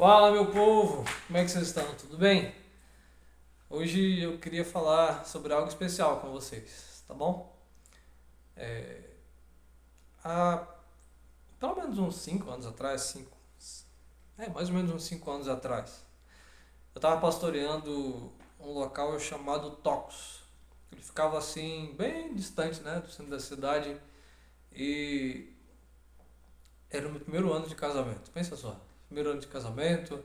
Fala, meu povo! Como é que vocês estão? Tudo bem? Hoje eu queria falar sobre algo especial com vocês, tá bom? Há pelo menos uns 5 anos atrás, mais ou menos uns 5 anos atrás, eu estava pastoreando um local chamado Tocos. Ele ficava assim, bem distante, né, do centro da cidade, e era o meu primeiro ano de casamento. Pensa só, primeiro ano de casamento,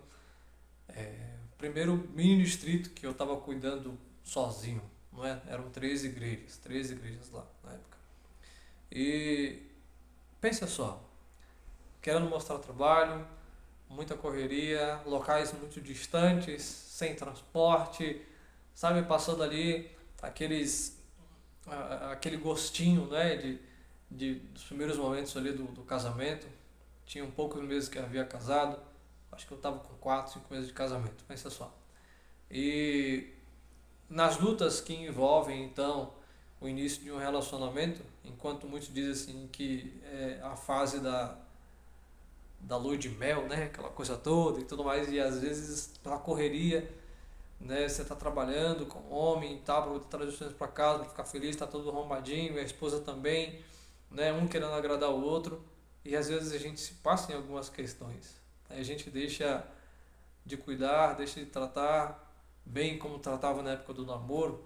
primeiro mini distrito que eu estava cuidando sozinho, não é? Eram 13 igrejas lá na época. E pensa só, querendo mostrar trabalho, muita correria, locais muito distantes, sem transporte, sabe, passando ali aquele gostinho, né, dos primeiros momentos ali do casamento. Tinham poucos meses que eu havia casado, acho que eu estava com 4, 5 meses de casamento, pensa só. E nas lutas que envolvem, então, o início de um relacionamento, enquanto muitos dizem assim que é a fase da lua de mel, né, aquela coisa toda e tudo mais, e às vezes pela correria, né, você está trabalhando com homem e tal, para poder trazer os filhos para casa, para ficar feliz, está todo arrumadinho, e a esposa também, né, um querendo agradar o outro, e às vezes a gente se passa em algumas questões, a gente deixa de cuidar, deixa de tratar bem como tratava na época do namoro,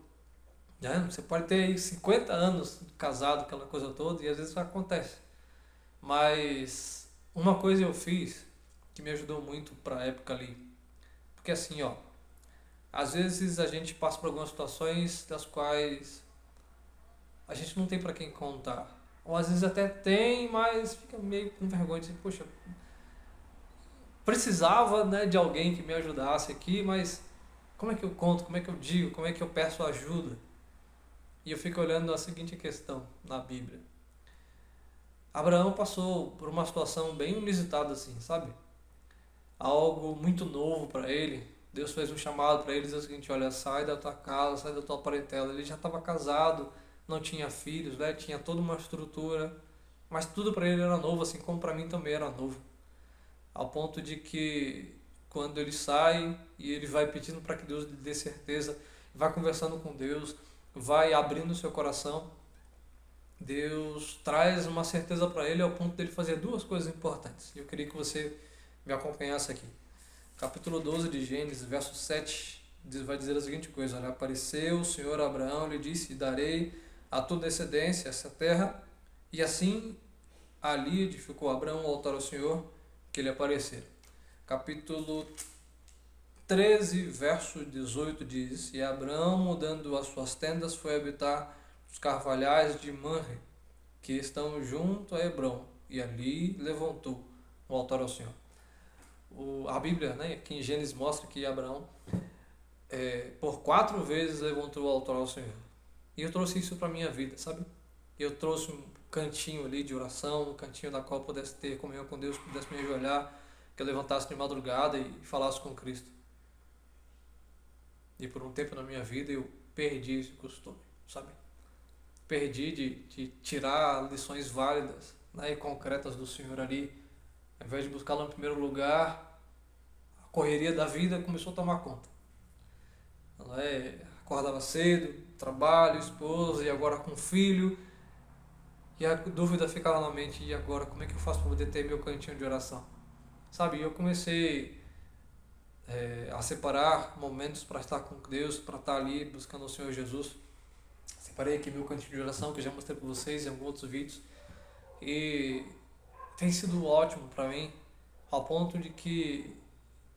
né? Você pode ter aí 50 anos casado, aquela coisa toda, e às vezes isso acontece. Mas uma coisa eu fiz que me ajudou muito para a época ali. Porque assim, ó, às vezes a gente passa por algumas situações das quais a gente não tem para quem contar. Ou às vezes até tem, mas fica meio com vergonha de dizer, poxa, precisava, né, de alguém que me ajudasse aqui, mas como é que eu conto, como é que eu digo, como é que eu peço ajuda? E eu fico olhando a seguinte questão na Bíblia. Abraão passou por uma situação bem inusitada assim, sabe? Algo muito novo para ele. Deus fez um chamado para ele e disse o seguinte, olha, sai da tua casa, sai da tua parentela. Ele já estava casado, não tinha filhos, né? Tinha toda uma estrutura, mas tudo para ele era novo, assim como para mim também era novo. Ao ponto de que quando ele sai e ele vai pedindo para que Deus lhe dê certeza, vai conversando com Deus, vai abrindo o seu coração, Deus traz uma certeza para ele ao ponto dele fazer duas coisas importantes. Eu queria que você me acompanhasse aqui. Capítulo 12 de Gênesis, verso 7, vai dizer a seguinte coisa: olha, apareceu o Senhor a Abraão, lhe disse, darei a tua descendência essa terra, e assim ali edificou Abraão o altar ao Senhor que lhe aparecera. Capítulo 13, verso 18 diz, e Abraão, mudando as suas tendas, foi habitar os carvalhais de Manre, que estão junto a Hebrom, e ali levantou o altar ao Senhor. A Bíblia, né, aqui em Gênesis, mostra que Abraão, por 4 vezes, levantou o altar ao Senhor. E eu trouxe isso para a minha vida, sabe? Eu trouxe um cantinho ali de oração, um cantinho da qual eu pudesse ter comunhão com Deus, pudesse me ajoelhar, que eu levantasse de madrugada e falasse com Cristo. E por um tempo na minha vida eu perdi esse costume, sabe? Perdi de tirar lições válidas, né, e concretas do Senhor ali. Ao invés de buscá-lo em primeiro lugar, a correria da vida começou a tomar conta. Acordava cedo, trabalho, esposa, e agora com filho. E a dúvida ficava na mente, e agora como é que eu faço para poder ter meu cantinho de oração? Sabe, eu comecei a separar momentos para estar com Deus, para estar ali buscando o Senhor Jesus. Separei aqui meu cantinho de oração, que eu já mostrei para vocês em alguns outros vídeos. E tem sido ótimo para mim, ao ponto de que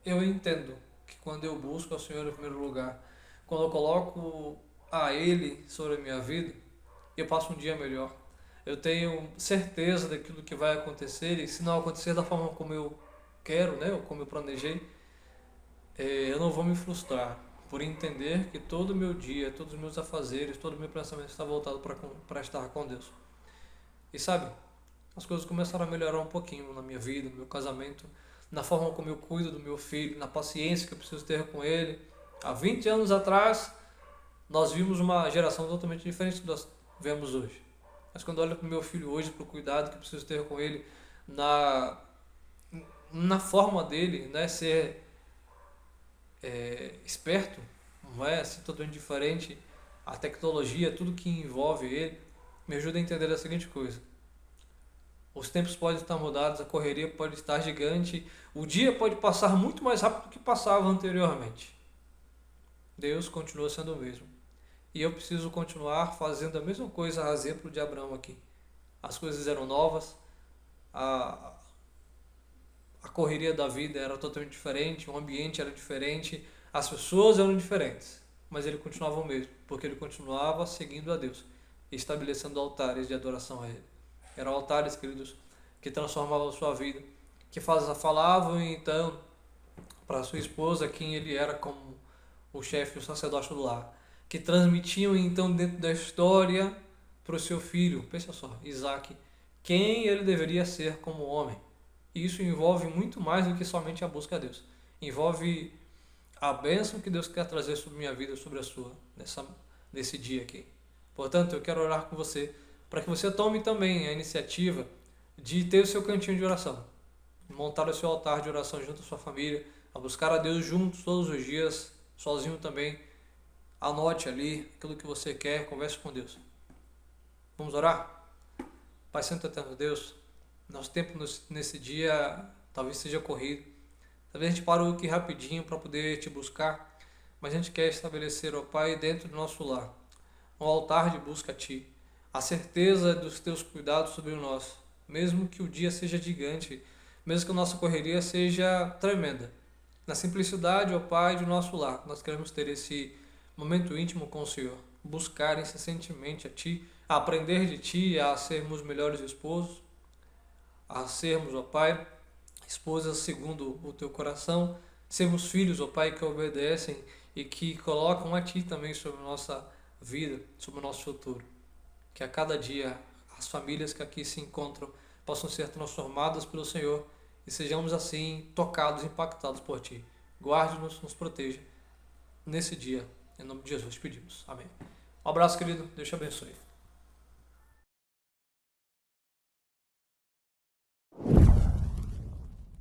eu entendo que quando eu busco ao Senhor em primeiro lugar, quando eu coloco a Ele sobre a minha vida, eu passo um dia melhor. Eu tenho certeza daquilo que vai acontecer, e se não acontecer da forma como eu quero, né, ou como eu planejei, eu não vou me frustrar por entender que todo o meu dia, todos os meus afazeres, todo o meu pensamento está voltado para estar com Deus. E sabe, as coisas começaram a melhorar um pouquinho na minha vida, no meu casamento, na forma como eu cuido do meu filho, na paciência que eu preciso ter com ele. Há 20 anos atrás, nós vimos uma geração totalmente diferente do que nós vemos hoje. Mas quando eu olho para o meu filho hoje, para o cuidado que eu preciso ter com ele, na na forma dele, não é ser esperto, não é ser totalmente diferente, a tecnologia, tudo que envolve ele, me ajuda a entender a seguinte coisa: os tempos podem estar mudados, a correria pode estar gigante, o dia pode passar muito mais rápido do que passava anteriormente. Deus continua sendo o mesmo. E eu preciso continuar fazendo a mesma coisa, a exemplo de Abraão aqui. As coisas eram novas, a, a correria da vida era totalmente diferente, o ambiente era diferente, as pessoas eram diferentes, mas ele continuava o mesmo, porque ele continuava seguindo a Deus, estabelecendo altares de adoração a Ele. Eram altares, queridos, que transformavam a sua vida, que falavam então para sua esposa quem ele era como o chefe, o sacerdote do lar, que transmitiam então dentro da história para o seu filho, pensa só, Isaac, quem ele deveria ser como homem. E isso envolve muito mais do que somente a busca a Deus. Envolve a bênção que Deus quer trazer sobre minha vida, sobre a sua, nesse dia aqui. Portanto, eu quero orar com você, para que você tome também a iniciativa de ter o seu cantinho de oração, montar o seu altar de oração junto à sua família, a buscar a Deus juntos todos os dias, sozinho também. Anote ali aquilo que você quer, converse com Deus. Vamos orar? Pai Santo Eterno Deus, nosso tempo nesse dia talvez seja corrido. Talvez a gente parou aqui rapidinho para poder te buscar, mas a gente quer estabelecer, ó Pai, dentro do nosso lar, um altar de busca a Ti, a certeza dos Teus cuidados sobre nós, mesmo que o dia seja gigante, mesmo que a nossa correria seja tremenda. Na simplicidade, ó Pai, do nosso lar, nós queremos ter esse momento íntimo com o Senhor, buscar incessantemente a Ti, a aprender de Ti, a sermos melhores esposos, a sermos, ó Pai, esposas segundo o Teu coração, sermos filhos, ó Pai, que obedecem e que colocam a Ti também sobre a nossa vida, sobre o nosso futuro. Que a cada dia as famílias que aqui se encontram possam ser transformadas pelo Senhor e sejamos assim tocados, impactados por Ti. Guarde-nos, nos proteja nesse dia. Em nome de Jesus pedimos. Amém. Um abraço, querido. Deus te abençoe.